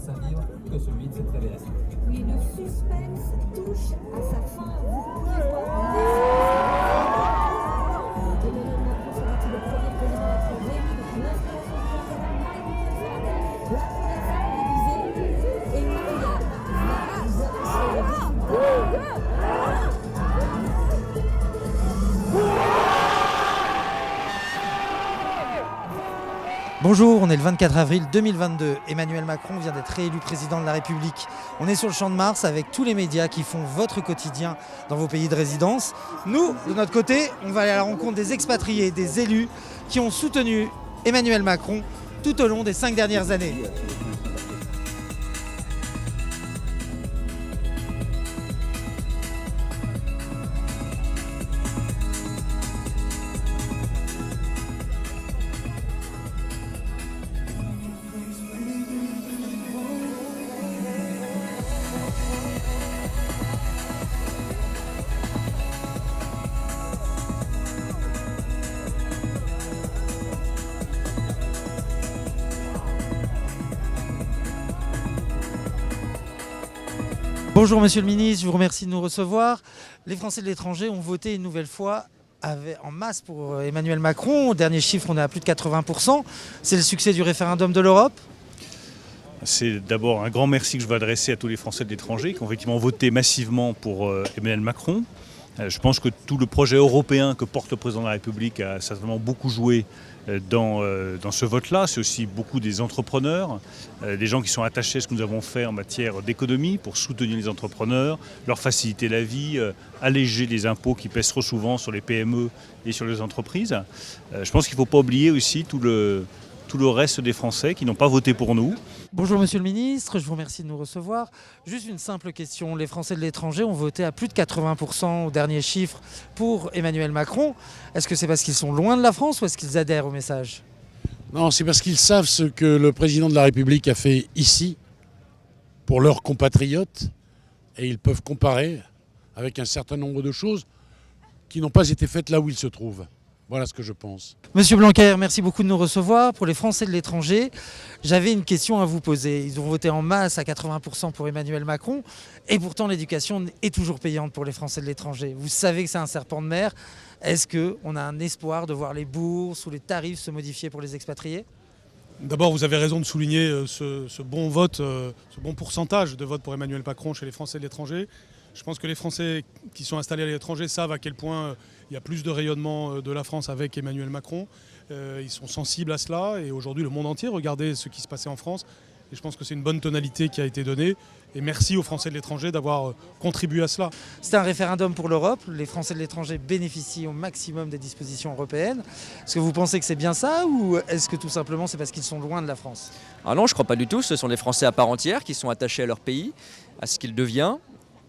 suspense à vivre que celui de cette révélation. Oui, le suspense touche à sa fin. Vous pouvez voir. Emmanuel Macron sera-t-il le premier président à être réélu depuis l'installation du quinquennat Marie-Louise Sardel, la première femme à l'Élysée? Et Maria va vous annoncer les résultats. Bonjour, on est le 24 avril 2022. Emmanuel Macron vient d'être réélu président de la République. On est sur le Champ de Mars avec tous les médias qui font votre quotidien dans vos pays de résidence. Nous, de notre côté, on va aller à la rencontre des expatriés, des élus qui ont soutenu Emmanuel Macron tout au long des 5 dernières années. Bonjour Monsieur le Ministre, je vous remercie de nous recevoir. Les Français de l'étranger ont voté une nouvelle fois en masse pour Emmanuel Macron. Au dernier chiffre, on est à plus de 80%. C'est le succès du référendum de l'Europe. C'est d'abord un grand merci que je veux adresser à tous les Français de l'étranger qui ont effectivement voté massivement pour Emmanuel Macron. Je pense que tout le projet européen que porte le président de la République a certainement beaucoup joué dans ce vote-là. C'est aussi beaucoup des entrepreneurs, des gens qui sont attachés à ce que nous avons fait en matière d'économie pour soutenir les entrepreneurs, leur faciliter la vie, alléger les impôts qui pèsent trop souvent sur les PME et sur les entreprises. Je pense qu'il ne faut pas oublier aussi tout le reste des Français qui n'ont pas voté pour nous. Bonjour Monsieur le Ministre, je vous remercie de nous recevoir. Juste une simple question, les Français de l'étranger ont voté à plus de 80% au dernier chiffre pour Emmanuel Macron. Est-ce que c'est parce qu'ils sont loin de la France ou est-ce qu'ils adhèrent au message ? Non, c'est parce qu'ils savent ce que le président de la République a fait ici pour leurs compatriotes et ils peuvent comparer avec un certain nombre de choses qui n'ont pas été faites là où ils se trouvent. Voilà ce que je pense. Monsieur Blanquer, merci beaucoup de nous recevoir. Pour les Français de l'étranger, j'avais une question à vous poser. Ils ont voté en masse à 80% pour Emmanuel Macron et pourtant l'éducation est toujours payante pour les Français de l'étranger. Vous savez que c'est un serpent de mer. Est-ce qu'on a un espoir de voir les bourses ou les tarifs se modifier pour les expatriés ? D'abord, vous avez raison de souligner ce bon vote, ce bon pourcentage de vote pour Emmanuel Macron chez les Français de l'étranger. Je pense que les Français qui sont installés à l'étranger savent à quel point il y a plus de rayonnement de la France avec Emmanuel Macron. Ils sont sensibles à cela et aujourd'hui le monde entier regardait ce qui se passait en France. Et je pense que c'est une bonne tonalité qui a été donnée. Et merci aux Français de l'étranger d'avoir contribué à cela. C'est un référendum pour l'Europe. Les Français de l'étranger bénéficient au maximum des dispositions européennes. Est-ce que vous pensez que c'est bien ça ou est-ce que tout simplement c'est parce qu'ils sont loin de la France ? Ah non, je ne crois pas du tout. Ce sont des Français à part entière qui sont attachés à leur pays, à ce qu'il devient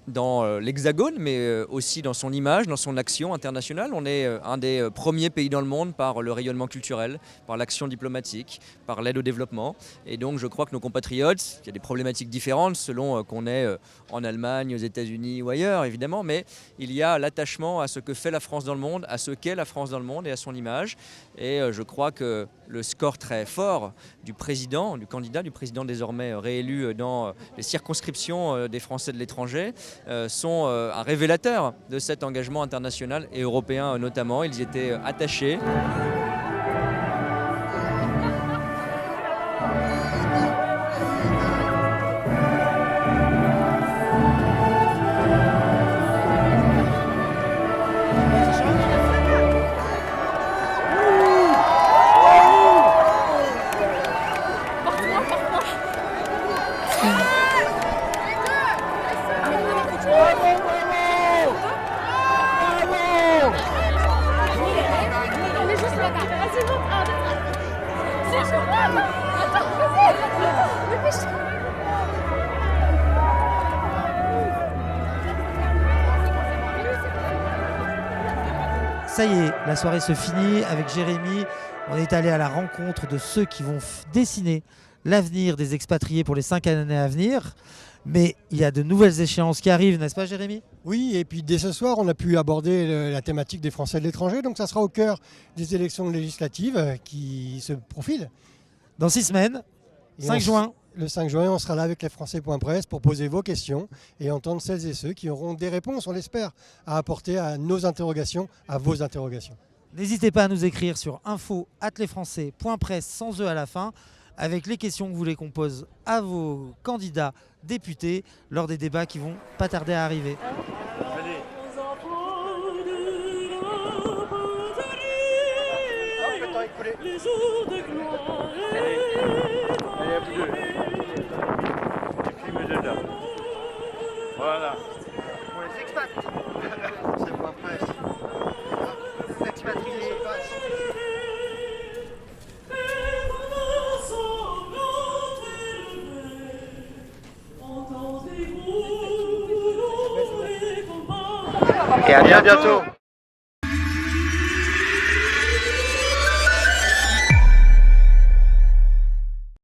dans l'Hexagone, mais aussi dans son image, dans son action internationale. On est un des premiers pays dans le monde par le rayonnement culturel, par l'action diplomatique, par l'aide au développement. Et donc je crois que nos compatriotes, il y a des problématiques différentes selon qu'on est en Allemagne, aux États-Unis ou ailleurs, évidemment, mais il y a l'attachement à ce que fait la France dans le monde, à ce qu'est la France dans le monde et à son image. Et je crois que le score très fort du président, du candidat, du président désormais réélu dans les circonscriptions des Français de l'étranger, sont un révélateur de cet engagement international et européen notamment. Ils y étaient attachés. Ça y est, la soirée se finit avec Jérémy. On est allé à la rencontre de ceux qui vont dessiner l'avenir des expatriés pour les 5 années à venir. Mais il y a de nouvelles échéances qui arrivent, n'est-ce pas Jérémy ? Oui, et puis dès ce soir, on a pu aborder la thématique des Français de l'étranger. Donc ça sera au cœur des élections législatives qui se profilent. Dans 6 semaines, 5 juin. le 5 juin, on sera là avec lesfrançais.press pour poser vos questions et entendre celles et ceux qui auront des réponses, on l'espère, à apporter à nos interrogations, à vos interrogations. N'hésitez pas à nous écrire sur info@lesfrançais.press sans E à la fin, avec les questions que vous voulez qu'on pose à vos candidats députés lors des débats qui vont pas tarder à arriver. Les jours de gloire. Allez, à vous deux. Et puis, me dedans. Voilà. Pour les expats, c'est point presse. L'expatrié se passe. Et à bientôt.